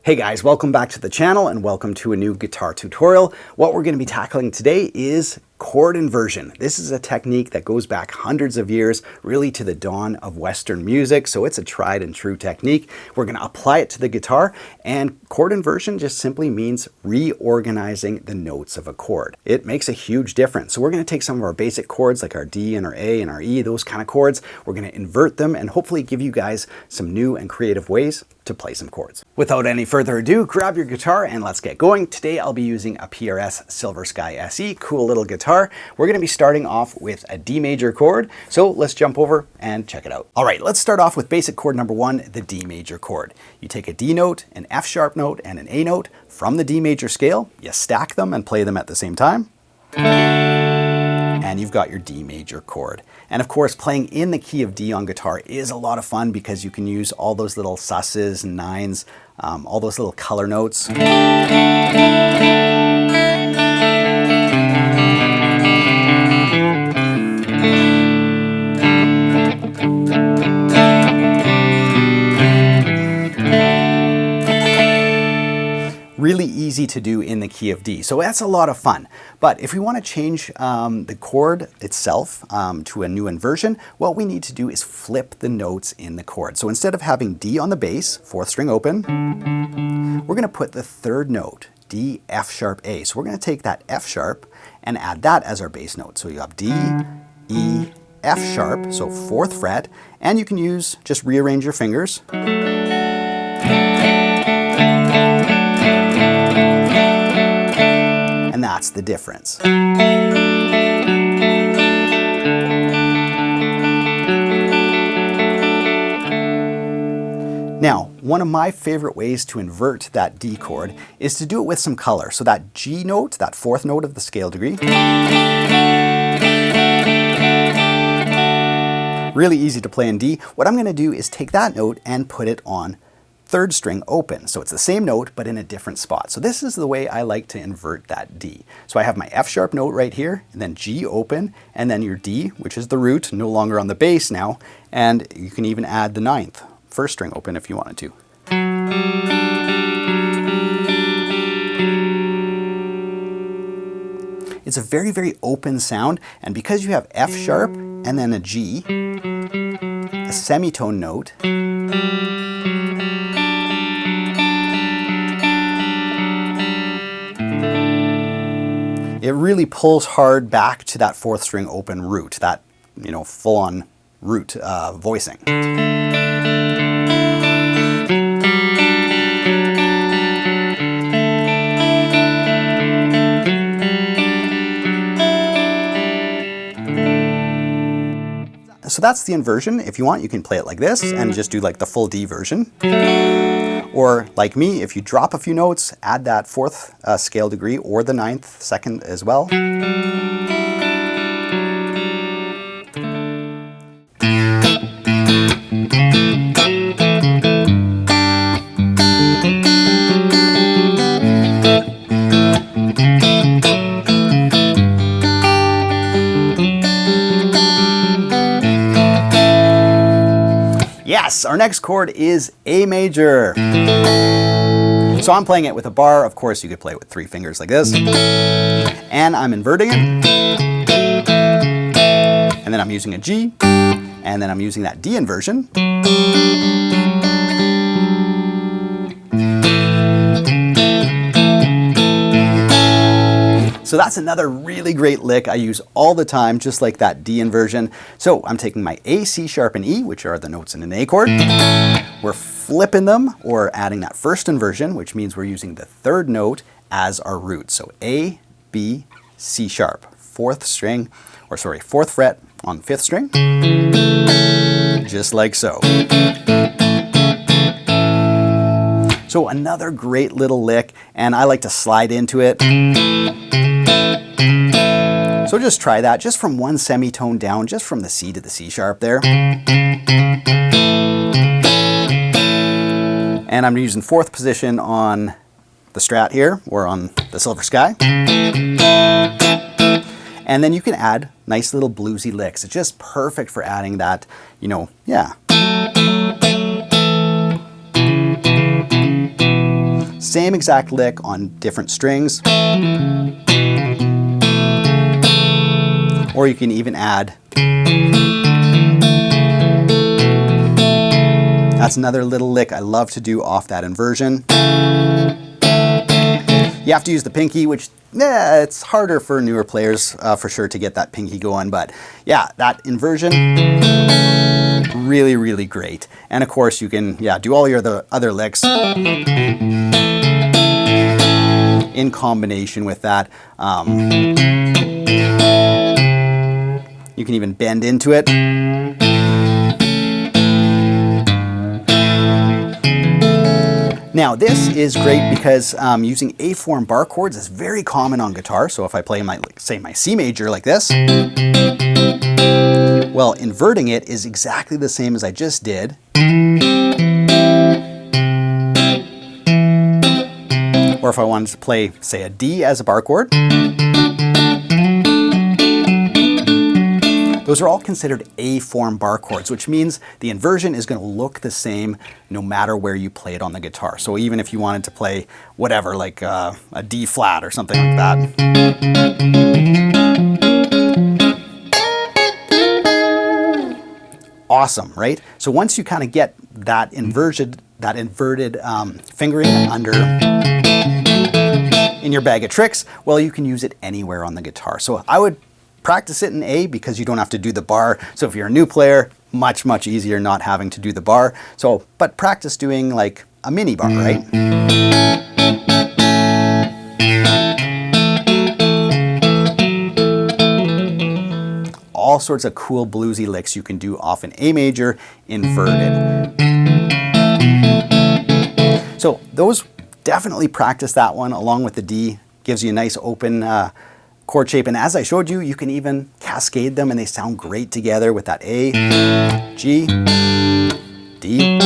Hey guys, welcome back to the channel and welcome to a new guitar tutorial. What we're going to be tackling today is chord inversion. This is a technique that goes back hundreds of years, really to the dawn of Western music, so it's a tried and true technique. We're going to apply it to the guitar, and chord inversion just simply means reorganizing the notes of a chord. It makes a huge difference. So we're going to take some of our basic chords like our D and our A and our E, those kind of chords. We're going to invert them and hopefully give you guys some new and creative ways to play some chords. Without any further ado, grab your guitar and let's get going. Today I'll be using a PRS Silver Sky SE, cool little guitar. We're going to be starting off with a D major chord, so let's jump over and check it out. All right, let's start off with basic chord number one, the D major chord. You take a D note, an F sharp note, and an A note from the D major scale, you stack them and play them at the same time, and you've got your D major chord. And of course, playing in the key of D on guitar is a lot of fun because you can use all those little susses and nines, all those little color notes. Really easy to do in the key of D. So that's a lot of fun. But if we want to change the chord itself to a new inversion, what we need to do is flip the notes in the chord. So instead of having D on the bass, fourth string open, we're going to put the third note, D, F sharp, A. So we're going to take that F sharp and add that as our bass note. So you have D, E, F sharp, so fourth fret, and you can use, just rearrange your fingers. And that's the difference. Now, one of my favorite ways to invert that D chord is to do it with some color. So that G note, that fourth note of the scale degree, really easy to play in D. What I'm going to do is take that note and put it on third string open. So it's the same note, but in a different spot. So this is the way I like to invert that D. So I have my F sharp note right here, and then G open, and then your D, which is the root, no longer on the bass now, and you can even add the ninth, first string open if you wanted to. It's a very, very open sound, and because you have F sharp and then a G, a semitone note, it really pulls hard back to that fourth string open root, that, full-on root voicing. So that's the inversion. If you want, you can play it like this and just do like the full D version. Or like me, if you drop a few notes, add that fourth scale degree or the ninth second as well. Yes, our next chord is A major. So I'm playing it with a bar. Of course, you could play it with three fingers like this. And I'm inverting it. And then I'm using a G. And then I'm using that D inversion. So that's another really great lick I use all the time, just like that D inversion. So I'm taking my A, C sharp, and E, which are the notes in an A chord. We're flipping them, or adding that first inversion, which means we're using the third note as our root. So A, B, C sharp, fourth fret on fifth string, just like so. So another great little lick, and I like to slide into it. So just try that, just from one semitone down, just from the C to the C sharp there. And I'm using fourth position on the Strat here, or on the Silver Sky. And then you can add nice little bluesy licks. It's just perfect for adding that, Same exact lick on different strings. Or you can even add. That's another little lick I love to do off that inversion. You have to use the pinky, which it's harder for newer players for sure to get that pinky going. But yeah, that inversion, really, really great. And of course you can do all your other licks in combination with that. You can even bend into it. Now this is great because using A-form bar chords is very common on guitar. So if I play my C major like this, well, inverting it is exactly the same as I just did. Or if I wanted to play, say, a D as a bar chord, those are all considered A-form bar chords, which means the inversion is going to look the same no matter where you play it on the guitar. So even if you wanted to play whatever, like a D flat or something like that. Awesome, right? So once you kind of get that inverted fingering under in your bag of tricks, well, you can use it anywhere on the guitar. So I would practice it in A because you don't have to do the bar. So if you're a new player, much, much easier not having to do the bar. So, but practice doing like a mini bar, right? All sorts of cool bluesy licks you can do off an A major inverted. So those, definitely practice that one along with the D. Gives you a nice open chord shape, and as I showed you, you can even cascade them and they sound great together with that A, G, D.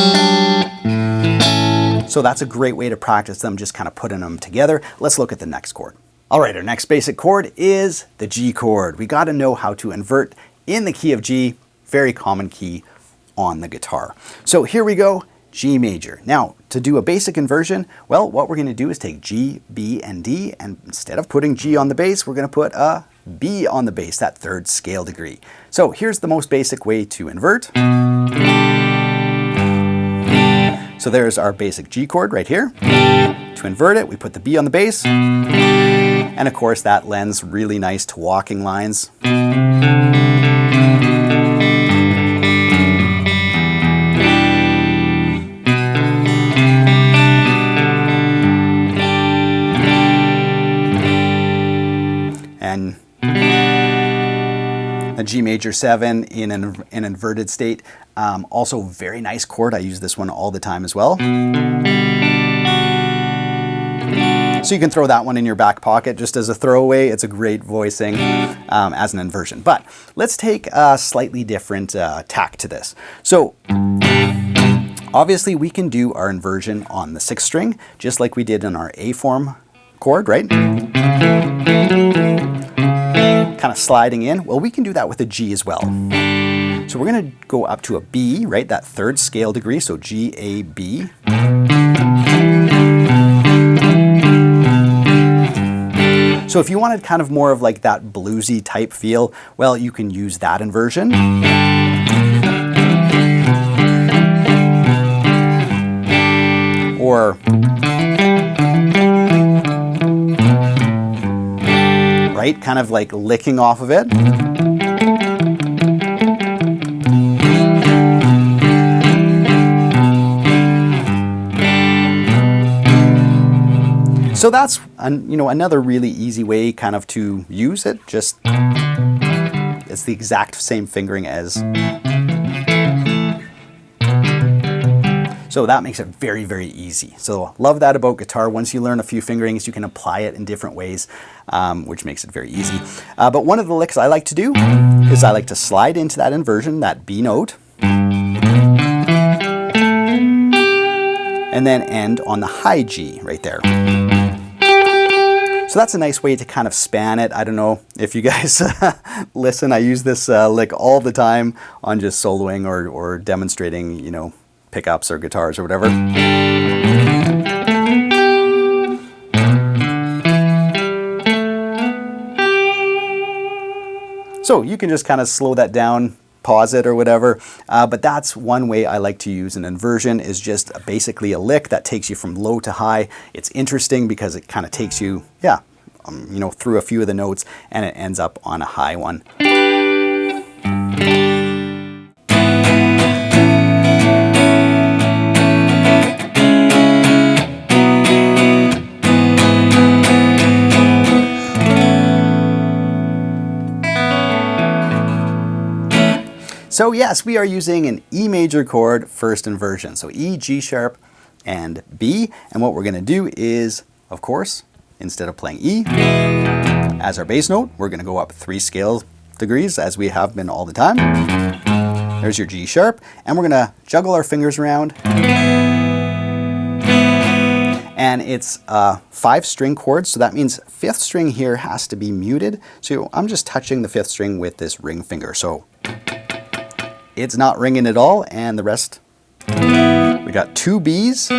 So that's a great way to practice them, just kind of putting them together. Let's look at the next chord. All right, our next basic chord is the G chord. We got to know how to invert in the key of G, very common key on the guitar. So here we go, G major. Now, to do a basic inversion, well, what we're going to do is take G, B, and D, and instead of putting G on the bass, we're going to put a B on the bass, that third scale degree. So here's the most basic way to invert. So there's our basic G chord right here. To invert it, we put the B on the bass, and of course that lends really nice to walking lines. And a G major 7 in an inverted state. Also very nice chord. I use this one all the time as well. So you can throw that one in your back pocket just as a throwaway. It's a great voicing as an inversion. But let's take a slightly different tack to this. So obviously we can do our inversion on the 6th string, just like we did in our A-form chord, right? Kind of sliding in. Well, we can do that with a G as well. So we're going to go up to a B, right? That third scale degree, so G, A, B. So if you wanted kind of more of like that bluesy type feel, well, you can use that inversion. Or right, kind of like licking off of it. So that's another really easy way kind of to use it. Just it's the exact same fingering as. So that makes it very, very easy. So love that about guitar. Once you learn a few fingerings, you can apply it in different ways, which makes it very easy. But one of the licks I like to do is I like to slide into that inversion, that B note, and then end on the high G right there. So that's a nice way to kind of span it. I don't know if you guys listen, I use this lick all the time on just soloing or demonstrating, pickups or guitars or whatever. So you can just kind of slow that down, pause it or whatever, but that's one way I like to use an inversion, is just basically a lick that takes you from low to high. It's interesting because it kind of takes you, you know, through a few of the notes and it ends up on a high one. So yes, we are using an E major chord first inversion. So E, G sharp, and B. And what we're going to do is, of course, instead of playing E as our bass note, we're going to go up 3 scale degrees as we have been all the time. There's your G sharp. And we're going to juggle our fingers around. And it's a 5-string chord, so that means 5th string here has to be muted. So I'm just touching the 5th string with this ring finger. So it's not ringing at all, and the rest, we got 2 Bs,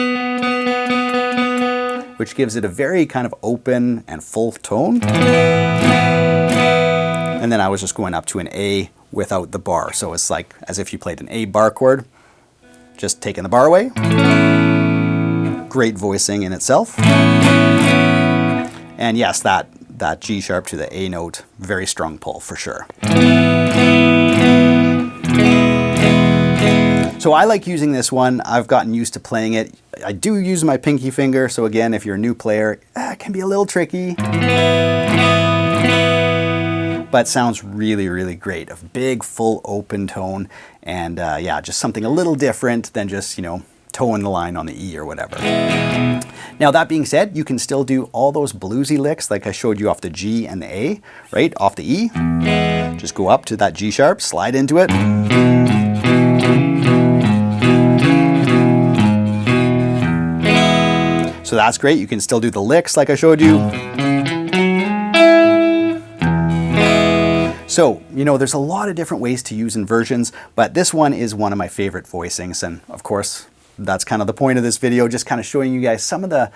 which gives it a very kind of open and full tone. And then I was just going up to an A without the bar. So it's like as if you played an A bar chord, just taking the bar away. Great voicing in itself. And yes, that G sharp to the A note, very strong pull for sure. So I like using this one. I've gotten used to playing it. I do use my pinky finger, so again, if you're a new player, it can be a little tricky. But sounds really, really great. A big, full, open tone, and yeah, just something a little different than just, you know, toeing the line on the E or whatever. Now that being said, you can still do all those bluesy licks like I showed you off the G and the A, right? Off the E, just go up to that G sharp, slide into it. So that's great. You can still do the licks like I showed you. So, you know, there's a lot of different ways to use inversions, but this one is one of my favorite voicings. And of course, that's kind of the point of this video, just kind of showing you guys some of the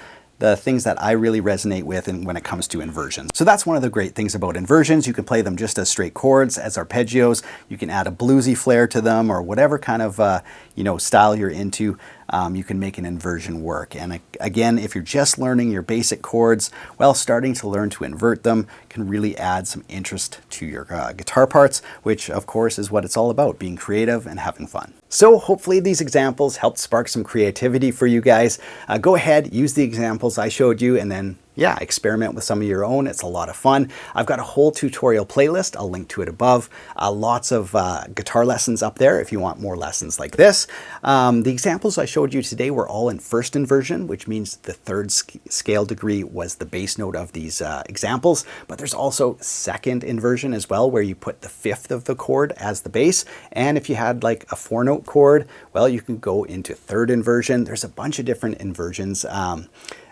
things that I really resonate with and when it comes to inversions. So that's one of the great things about inversions. You can play them just as straight chords, as arpeggios. You can add a bluesy flair to them, or whatever kind of you know, style you're into. You can make an inversion work. And again, if you're just learning your basic chords, well, starting to learn to invert them can really add some interest to your guitar parts, which of course is what it's all about, being creative and having fun. So hopefully these examples helped spark some creativity for you guys. Go ahead, use the examples I showed you, and then yeah, experiment with some of your own. It's a lot of fun. I've got a whole tutorial playlist. I'll link to it above. Lots of guitar lessons up there if you want more lessons like this. The examples I showed you today were all in first inversion, which means the 3rd scale degree was the bass note of these examples. But there's also second inversion as well, where you put the 5th of the chord as the bass. And if you had like a 4-note chord, well, you can go into 3rd inversion. There's a bunch of different inversions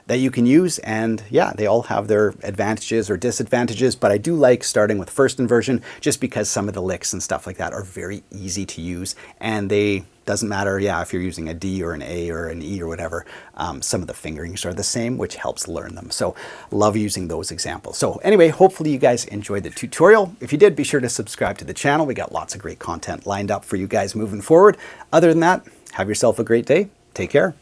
that you can use, and yeah, they all have their advantages or disadvantages, but I do like starting with first inversion just because some of the licks and stuff like that are very easy to use, and they doesn't matter, yeah, if you're using a D or an A or an E or whatever, some of the fingerings are the same, which helps learn them. So love using those examples. So anyway, hopefully you guys enjoyed the tutorial. If you did, be sure to subscribe to the channel. We got lots of great content lined up for you guys moving forward. Other than that, have yourself a great day. Take care.